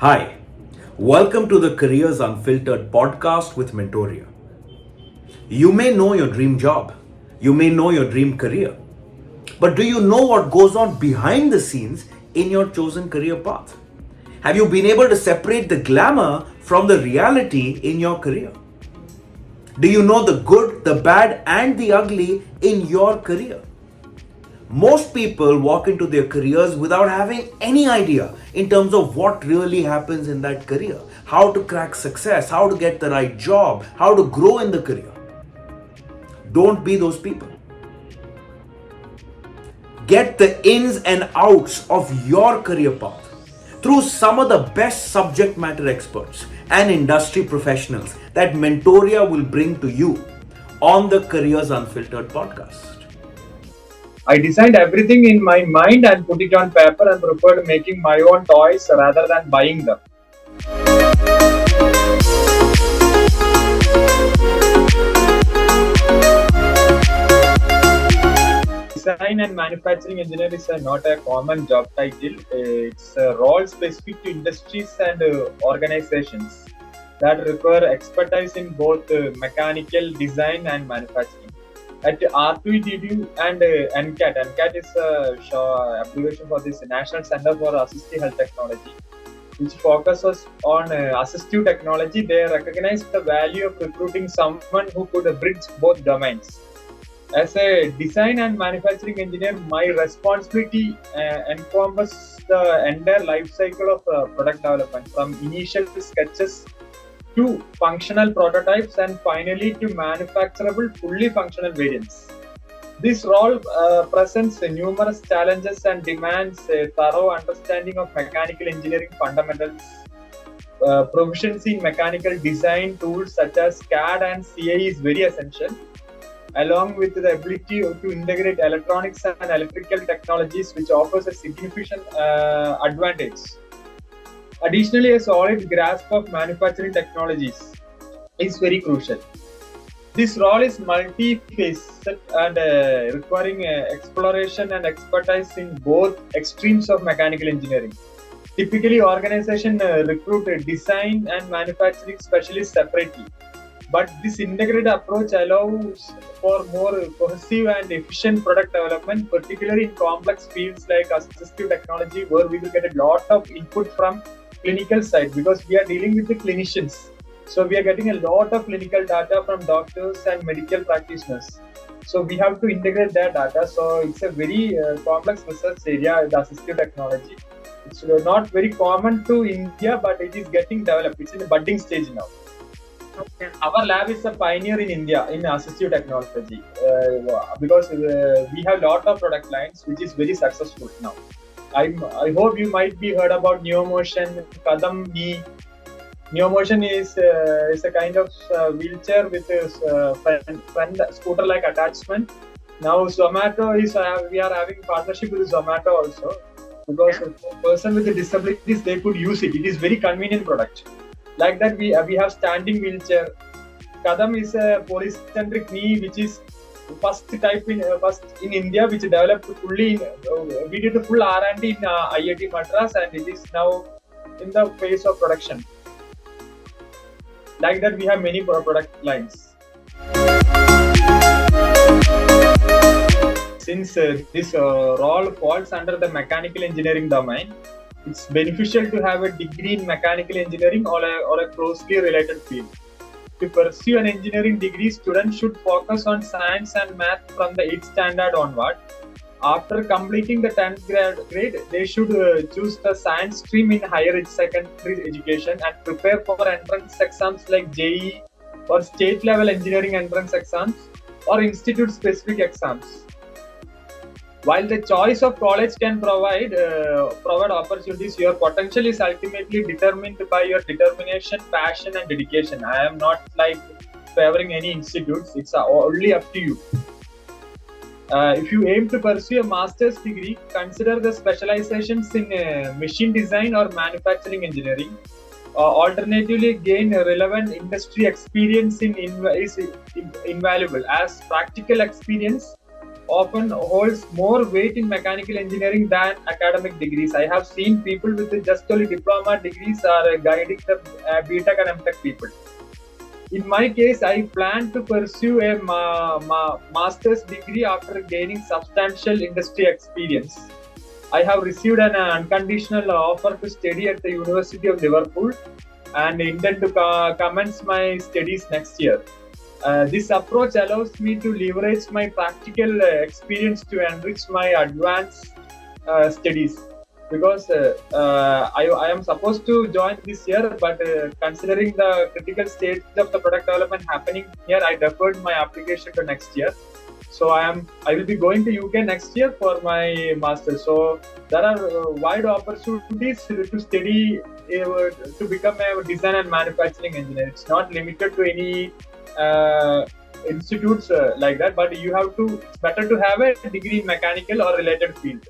Hi, welcome to the Careers Unfiltered podcast with Mentoria. You may know your dream job, you may know your dream career, but do you know what goes on behind the scenes in your chosen career path? Have you been able to separate the glamour from the reality in your career? Do you know the good, the bad, and the ugly in your career? Most people walk into their careers without having any idea in terms of what really happens in that career, how to crack success, how to get the right job, how to grow in the career. Don't be those people. Get the ins and outs of your career path through some of the best subject matter experts and industry professionals that Mentoria will bring to you on the Careers Unfiltered podcast. I designed everything in my mind and put it on paper and preferred making my own toys rather than buying them. Design and manufacturing engineer is not a common job title. It's a role specific to industries and organizations that require expertise in both mechanical design and manufacturing. At R2DD and NCAT. NCAT is a abbreviation for this National Center for Assistive Health Technology, which focuses on assistive technology. They recognize the value of recruiting someone who could bridge both domains. As a design and manufacturing engineer, my responsibility encompasses the entire life cycle of product development, from initial sketches to functional prototypes and finally to manufacturable fully functional variants. This role presents numerous challenges and demands a thorough understanding of mechanical engineering fundamentals, proficiency in mechanical design tools such as CAD and CAE is very essential, along with the ability to integrate electronics and electrical technologies, which offers a significant advantage. Additionally, a solid grasp of manufacturing technologies is very crucial. This role is multi-facet and requiring exploration and expertise in both extremes of mechanical engineering. Typically, organizations recruit design and manufacturing specialists separately, but this integrated approach allows for more cohesive and efficient product development, particularly in complex fields like assistive technology, where we will get a lot of input from clinical side, because we are dealing with the clinicians. So we are getting a lot of clinical data from doctors and medical practitioners. So we have to integrate that data. So it's a very complex research area, the assistive technology. It's not very common to India, but it is getting developed. It's in the budding stage now. Okay. Our lab is a pioneer in India in assistive technology because we have a lot of product lines which is very successful now. I hope you might be heard about NeoMotion, Kadam knee. NeoMotion is a kind of wheelchair with a front scooter-like attachment. Now Zomato is we are having partnership with Zomato also, because a person with disabilities they could use it. It is very convenient product. Like that we have standing wheelchair. Kadam is a polycentric knee which is first in India, which developed fully. We did the full R&D in IIT Madras, and it is now in the phase of production. Like that, we have many product lines. Since this role falls under the mechanical engineering domain, it's beneficial to have a degree in mechanical engineering or a closely related field. To pursue an engineering degree, students should focus on science and math from the 8th standard onward. After completing the 10th grade, they should choose the science stream in higher secondary education and prepare for entrance exams like JEE or state level engineering entrance exams or institute specific exams. While the choice of college can provide opportunities, your potential is ultimately determined by your determination, passion, and dedication. I am not like favoring any institutes; it's only up to you. If you aim to pursue a master's degree, consider the specializations in machine design or manufacturing engineering. Alternatively, gain relevant industry experience is invaluable, as practical experience often holds more weight in mechanical engineering than academic degrees. I have seen people with just only diploma degrees are guiding the BTech and MTech people. In my case, I plan to pursue a master's degree after gaining substantial industry experience. I have received an unconditional offer to study at the University of Liverpool and intend to commence my studies next year. This approach allows me to leverage my practical experience to enrich my advanced studies. Because I am supposed to join this year, but considering the critical stage of the product development happening here, I deferred my application to next year. So I will be going to UK next year for my master. So there are wide opportunities to study to become a design and manufacturing engineer. It's not limited to any institutes like that, but you have to. It's better to have a degree in mechanical or related field.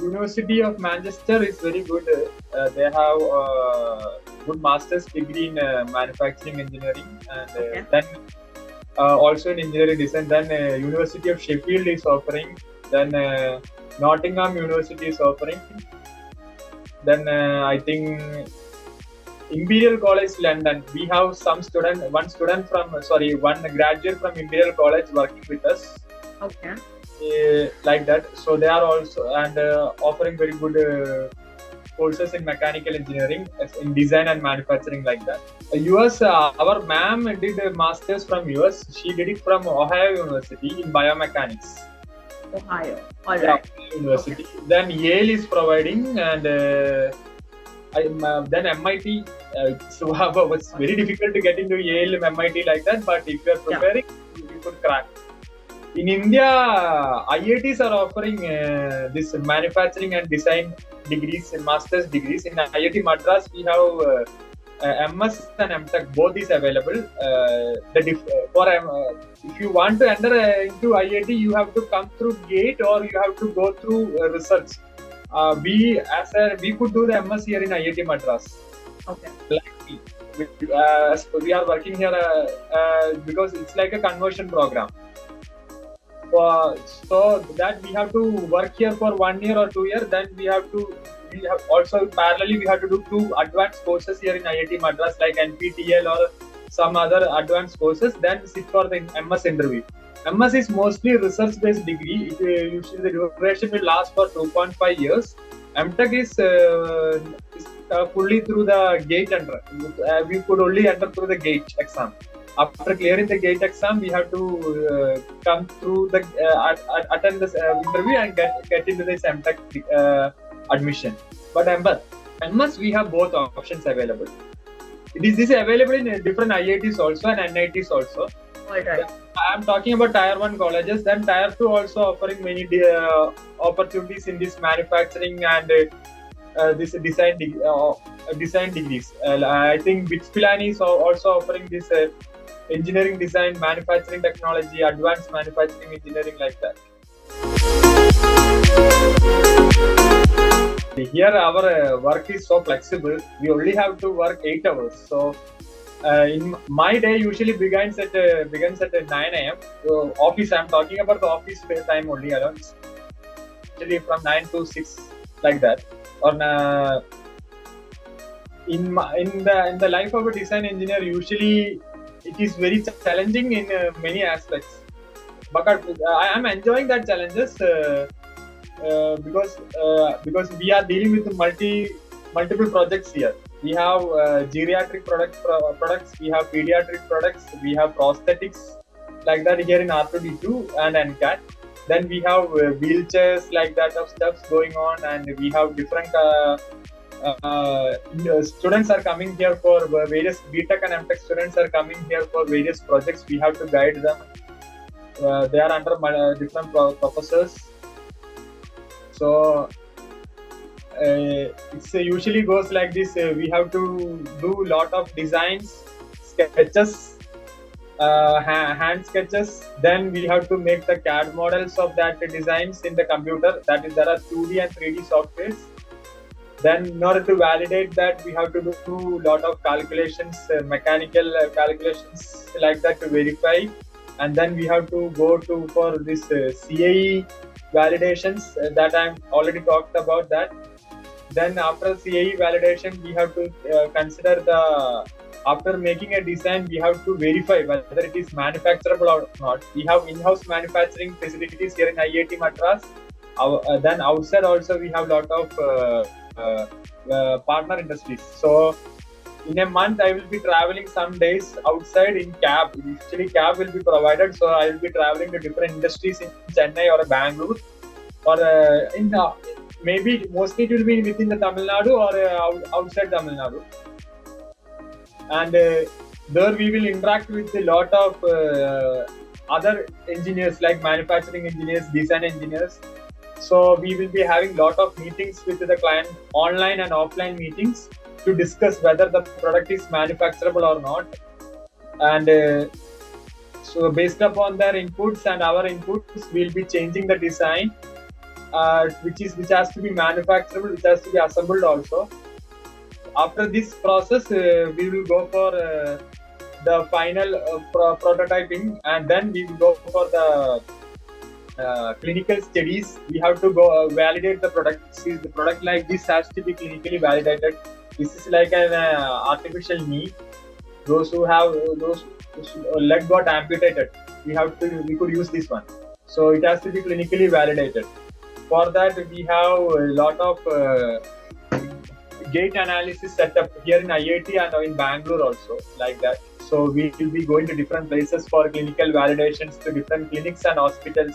University of Manchester is very good. They have good master's degree in manufacturing engineering, and then also in engineering design. Then University of Sheffield is offering. Then Nottingham University is offering. Then I think Imperial College London. We have one graduate from Imperial College working with us. Okay. Like that. So they are also and offering very good courses in mechanical engineering, in design and manufacturing like that. US, our ma'am did a master's from US. She did it from Ohio University in biomechanics. Ohio. All right. University. Okay. Then Yale is providing, and then MIT. So it's very difficult to get into Yale, MIT like that. But if you are preparing, you could crack. In India, IITs are offering this manufacturing and design degrees, master's degrees. In IIT Madras, we have MS and MTech, both is available. If you want to enter into IIT, you have to come through GATE or you have to go through research. We could do the MS here in IIT Madras. Okay. We are working here because it's like a conversion program. So that we have to work here for 1 year or 2 years. Then we have also parallelly we have to do 2 advanced courses here in IIT Madras like NPTEL or some other advanced courses. Then sit for the MS interview. MS is mostly research-based degree. Usually the duration will last for 2.5 years. MTech is fully through the GATE enter. We could only enter through the GATE exam. After clearing the GATE exam, we have to come through the attend this interview and get into this MTech admission. But MS, we have both options available. This is available in different IITs also and NITs also. Right. I am talking about Tier 1 colleges. Then Tier 2 also offering many opportunities in this manufacturing and this design degrees. I think BITS Pilani is also offering this engineering design, manufacturing technology, advanced manufacturing engineering like that. Here our work is so flexible. We only have to work 8 hours. So in my day usually begins at 9 a.m. So office, I'm talking about the office time only alone. Usually from 9 to 6 like that. Or in the life of a design engineer, usually it is very challenging in many aspects. But I am enjoying that challenges because we are dealing with multiple projects here. We have geriatric products, we have pediatric products, we have prosthetics like that here in R2D2 and NCAT. Then we have wheelchairs like that of stuffs going on, and we have different students are coming here for various BTech and MTech students are coming here for various projects. We have to guide them. They are under different professors. So it usually goes like this. We have to do a lot of designs, sketches, hand sketches. Then we have to make the CAD models of that designs in the computer. That is, there are 2D and 3D softwares. Then in order to validate that, we have to do lot of calculations, mechanical calculations like that to verify. And then we have to go to for this CAE validations that I'm already talked about that. Then after CAE validation, we have to consider the, after making a design, we have to verify whether it is manufacturable or not. We have in-house manufacturing facilities here in IIT Madras. Then outside also we have lot of partner industries. So in a month I will be traveling some days outside in cab. Usually cab will be provided, so I will be traveling to different industries in Chennai or Bangalore, or in maybe mostly it will be within the Tamil Nadu or outside Tamil Nadu. And there we will interact with a lot of other engineers like manufacturing engineers, design engineers. So we will be having lot of meetings with the client, online and offline meetings, to discuss whether the product is manufacturable or not. And so based upon their inputs and our inputs, we'll be changing the design, which has to be manufacturable, which has to be assembled also. After this process, we will go for the final prototyping, and then we will go for the clinical studies. We have to go validate the product. See, the product like this has to be clinically validated. This is like an artificial knee. Those who have those whose leg got amputated, we could use this one. So it has to be clinically validated. For that, we have a lot of gate analysis setup here in IIT and in Bangalore also, like that. So we will be going to different places for clinical validations, to different clinics and hospitals.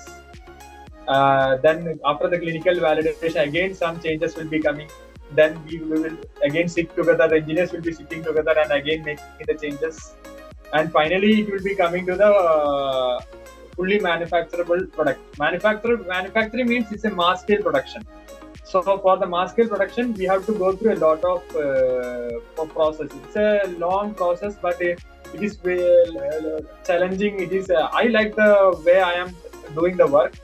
Then after the clinical validation, again some changes will be coming. Then we will again sit together, the engineers will be sitting together and again making the changes. And finally it will be coming to the fully manufacturable product. Manufacturing means it's a mass scale production. So for the mass scale production, we have to go through a lot of process. It's a long process, but it is challenging. It is. I like the way I am doing the work.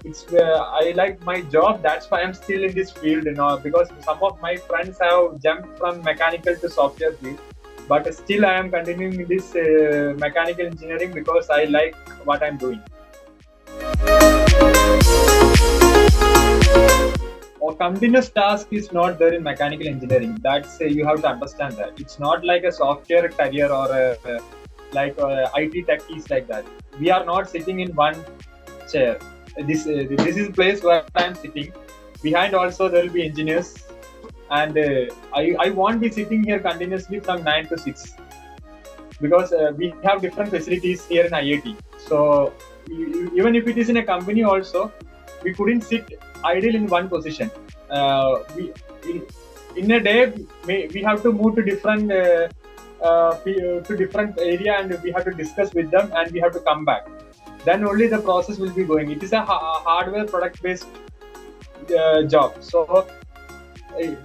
It's I like my job. That's why I'm still in this field, because some of my friends have jumped from mechanical to software field, but still I am continuing this mechanical engineering because I like what I'm doing. A continuous task is not there in mechanical engineering. That's you have to understand that it's not like a software career or like IT techies like that. We are not sitting in one chair. This is the place where I am sitting. Behind also there will be engineers, and I won't be sitting here continuously from 9 to 6, because we have different facilities here in IIT. So even if it is in a company also, we couldn't sit idle in one position. In a day we have to move to different area, and we have to discuss with them, and we have to come back. Then only the process will be going. It is a hardware product based job. So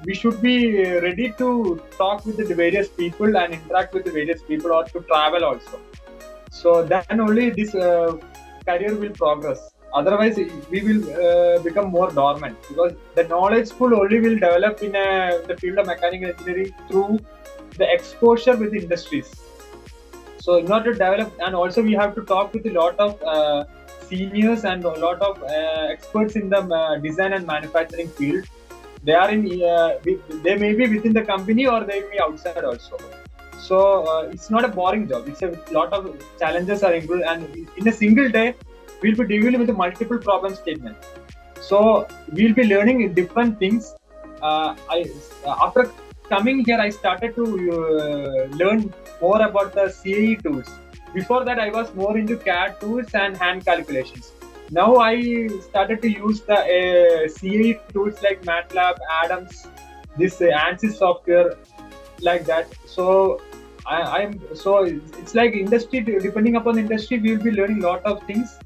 we should be ready to talk with the various people and interact with the various people, or to travel also. So then only this career will progress. Otherwise, we will become more dormant, because the knowledge pool only will develop in the field of mechanical engineering through the exposure with industries. So in order to develop, and also we have to talk with a lot of seniors and a lot of experts in the design and manufacturing field. They are in they may be within the company, or they may be outside also. So it's not a boring job. It's a lot of challenges are included, and in a single day we'll be dealing with a multiple problem statement. So we'll be learning different things. After coming here, I started to learn more about the CAE tools. Before that, I was more into CAD tools and hand calculations. Now I started to use the CAE tools like MATLAB, Adams, this ANSYS software, like that. So it's like industry, depending upon the industry, we will be learning a lot of things.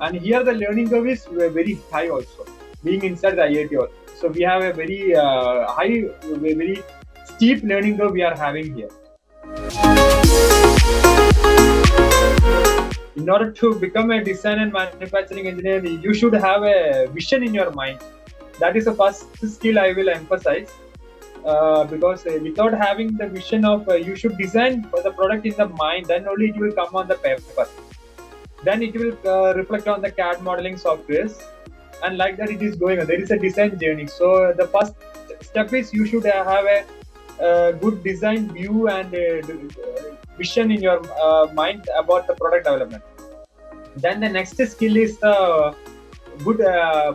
And here the learning curve is very high also, being inside the IIT. So we have a very high, very steep learning curve we are having here. In order to become a design and manufacturing engineer, you should have a vision in your mind. That is the first skill I will emphasize. because without having the vision of you should design for the product in the mind, then only it will come on the paper. Then it will reflect on the CAD modeling softwares, and like that it is going on. There is a design journey. So the first step is you should have a good design view and vision in your mind about the product development. Then the next skill is the good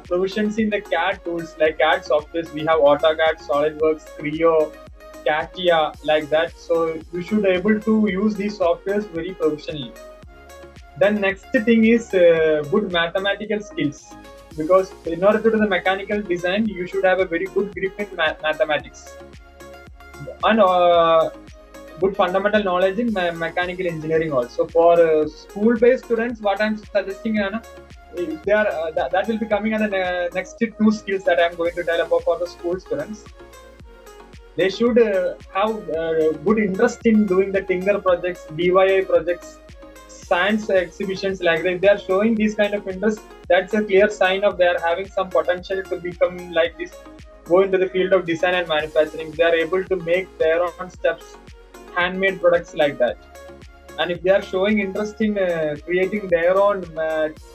provisions in the CAD tools like CAD softwares. We have AutoCAD, SolidWorks, Creo, CATIA, like that. So you should be able to use these softwares very professionally. Then next thing is good mathematical skills, because in order to do the mechanical design, you should have a very good grip in mathematics and good fundamental knowledge in mechanical engineering also. For school-based students, what I'm suggesting, if they are that will be coming on the next two skills that I'm going to tell about for the school students. They should have good interest in doing the Tinker projects, DIY projects, science exhibitions. Like that. If they are showing this kind of interest, that's a clear sign of they are having some potential to become like this, go into the field of design and manufacturing. They are able to make their own steps, handmade products like that. And if they are showing interest in creating their own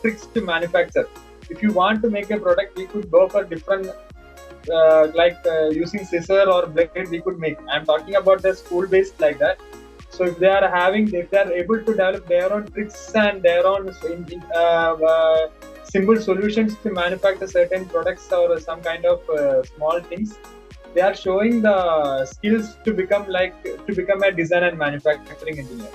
tricks to manufacture, if you want to make a product, we could go for different using scissor or blade we could make. I'm talking about the school based like that. So if they are able to develop their own tricks and their own simple solutions to manufacture certain products or some kind of small things, they are showing the skills to become a design and manufacturing engineer.